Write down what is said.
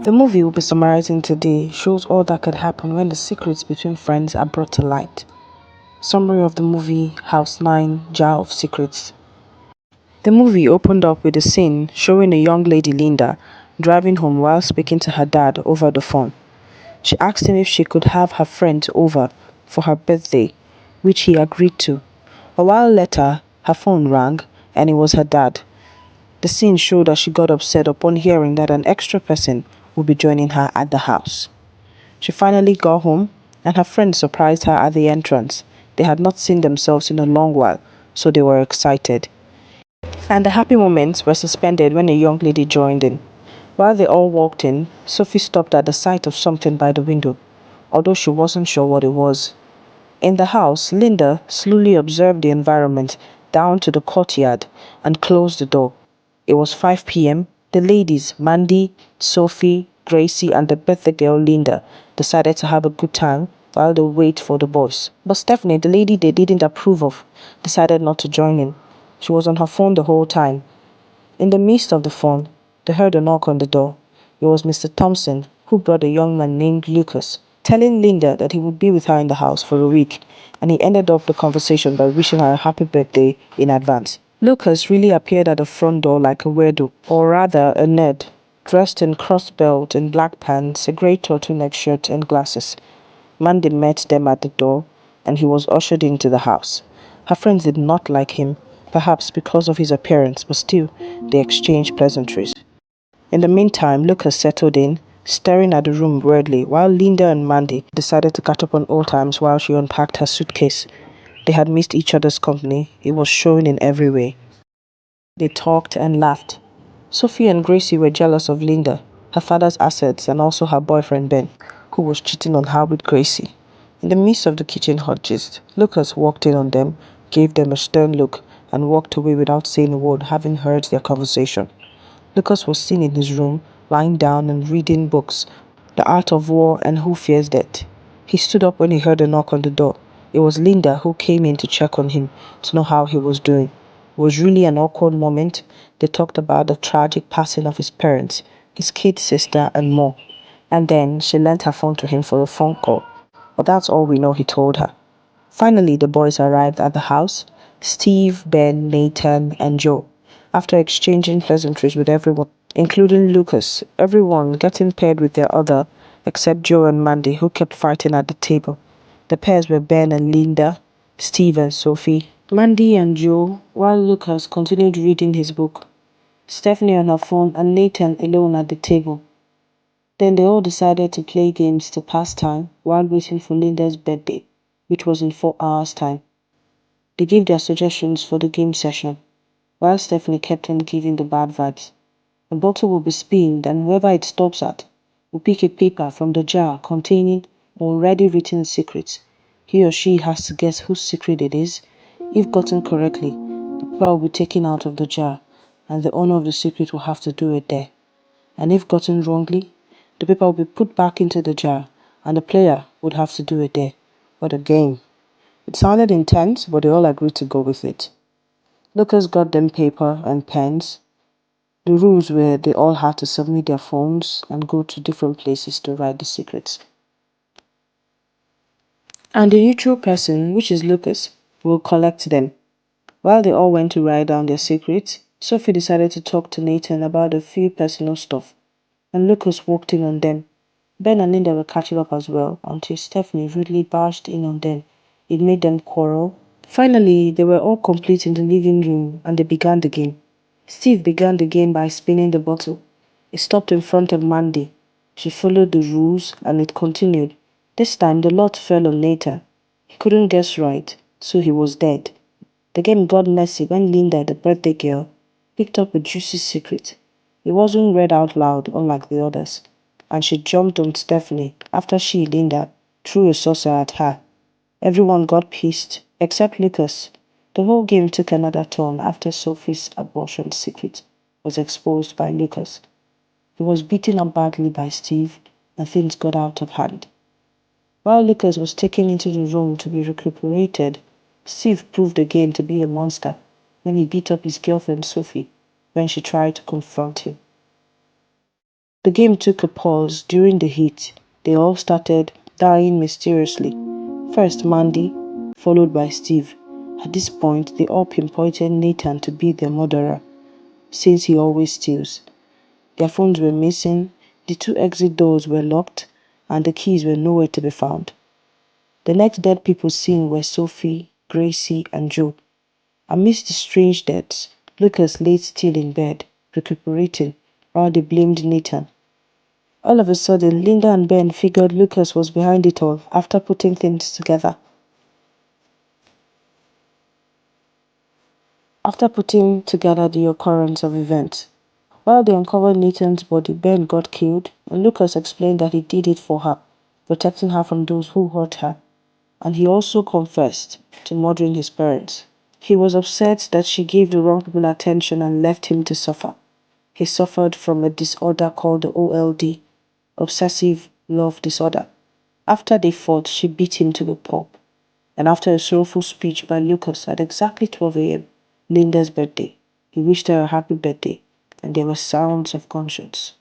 The movie we'll be summarizing today shows all that could happen when the secrets between friends are brought to light. Summary of the movie House 9 Jar of Secrets. The movie opened up with a scene showing a young lady, Linda, driving home while speaking to her dad over the phone. She asked him if she could have her friend over for her birthday, which he agreed to. A while later, her phone rang and it was her dad. The scene showed that she got upset upon hearing that an extra person would be joining her at the house. She finally got home and her friends surprised her at the entrance. They had not seen themselves in a long while, so they were excited. And the happy moments were suspended when a young lady joined in. While they all walked in, Sophie stopped at the sight of something by the window, although she wasn't sure what it was. In the house, Linda slowly observed the environment down to the courtyard and closed the door. It was 5 p.m. The ladies, Mandy, Sophie, Gracie, and the birthday girl, Linda, decided to have a good time while they wait for the boys. But Stephanie, the lady they didn't approve of, decided not to join in. She was on her phone the whole time. In the midst of the fun, they heard a knock on the door. It was Mr. Thompson, who brought a young man named Lucas, telling Linda that he would be with her in the house for a week, and he ended up the conversation by wishing her a happy birthday in advance. Lucas really appeared at the front door like a weirdo, or rather a nerd, dressed in crossed belt and black pants, a grey turtleneck shirt and glasses. Mandy met them at the door, and he was ushered into the house. Her friends did not like him, perhaps because of his appearance, but still, they exchanged pleasantries. In the meantime, Lucas settled in, staring at the room weirdly, while Linda and Mandy decided to catch up on old times while she unpacked her suitcase. They had missed each other's company. It was showing in every way. They talked and laughed. Sophie and Gracie were jealous of Linda, her father's assets, and also her boyfriend Ben, who was cheating on her with Gracie. In the midst of the kitchen hot gist, Lucas walked in on them, gave them a stern look, and walked away without saying a word, having heard their conversation. Lucas was seen in his room, lying down and reading books, The Art of War and Who Fears Death. He stood up when he heard a knock on the door. It was Linda who came in to check on him, to know how he was doing. It was really an awkward moment. They talked about the tragic passing of his parents, his kid sister, and more. And then she lent her phone to him for a phone call. But that's all we know, he told her. Finally, the boys arrived at the house: Steve, Ben, Nathan, and Joe. After exchanging pleasantries with everyone, including Lucas, everyone getting paired with their other, except Joe and Mandy, who kept fighting at the table. The pairs were Ben and Linda, Steve and Sophie, Mandy and Joe, while Lucas continued reading his book, Stephanie on her phone, and Nathan alone at the table. Then they all decided to play games to pass time while waiting for Linda's birthday, which was in 4 hours' time. They gave their suggestions for the game session, while Stephanie kept on giving the bad vibes. A bottle will be spilled, and whoever it stops at will pick a paper from the jar containing already written secrets. He or she has to guess whose secret it is. If gotten correctly, the paper will be taken out of the jar, and the owner of the secret will have to do it there. And if gotten wrongly, the paper will be put back into the jar, and the player would have to do it there. What a game! It sounded intense, but they all agreed to go with it. Lucas got them paper and pens. The rules were they all had to submit their phones and go to different places to write the secrets. And the neutral person, which is Lucas, will collect them. While they all went to write down their secrets, Sophie decided to talk to Nathan about a few personal stuff, and Lucas walked in on them. Ben and Linda were catching up as well until Stephanie rudely barged in on them. It made them quarrel. Finally, they were all complete in the living room and they began the game. Steve began the game by spinning the bottle. It stopped in front of Mandy. She followed the rules and it continued. This time the lot fell on Nathan. He couldn't guess right, so he was dead. The game got messy when Linda, the birthday girl, picked up a juicy secret. It wasn't read out loud, unlike the others, and she jumped on Stephanie after she, Linda, threw a saucer at her. Everyone got pissed, except Lucas. The whole game took another turn after Sophie's abortion secret was exposed by Lucas. He was beaten up badly by Steve, and things got out of hand. While Lucas was taken into the room to be recuperated, Steve proved again to be a monster when he beat up his girlfriend Sophie when she tried to confront him. The game took a pause during the heat. They all started dying mysteriously. First Mandy, followed by Steve. At this point, they all pinpointed Nathan to be the murderer, since he always steals. Their phones were missing, the two exit doors were locked, and the keys were nowhere to be found. The next dead people seen were Sophie, Gracie, and Joe. Amidst the strange deaths, Lucas lay still in bed, recuperating, while they blamed Nathan. All of a sudden, Linda and Ben figured Lucas was behind it all after putting things together. After putting together the occurrence of events, while they uncovered Nathan's body, Ben got killed, and Lucas explained that he did it for her, protecting her from those who hurt her, and he also confessed to murdering his parents. He was upset that she gave the wrong people attention and left him to suffer. He suffered from a disorder called the OLD, obsessive love disorder. After they fought, she beat him to the pulp. And after a sorrowful speech by Lucas at exactly 12 a.m., Linda's birthday, he wished her a happy birthday, and there were sounds of gunshots.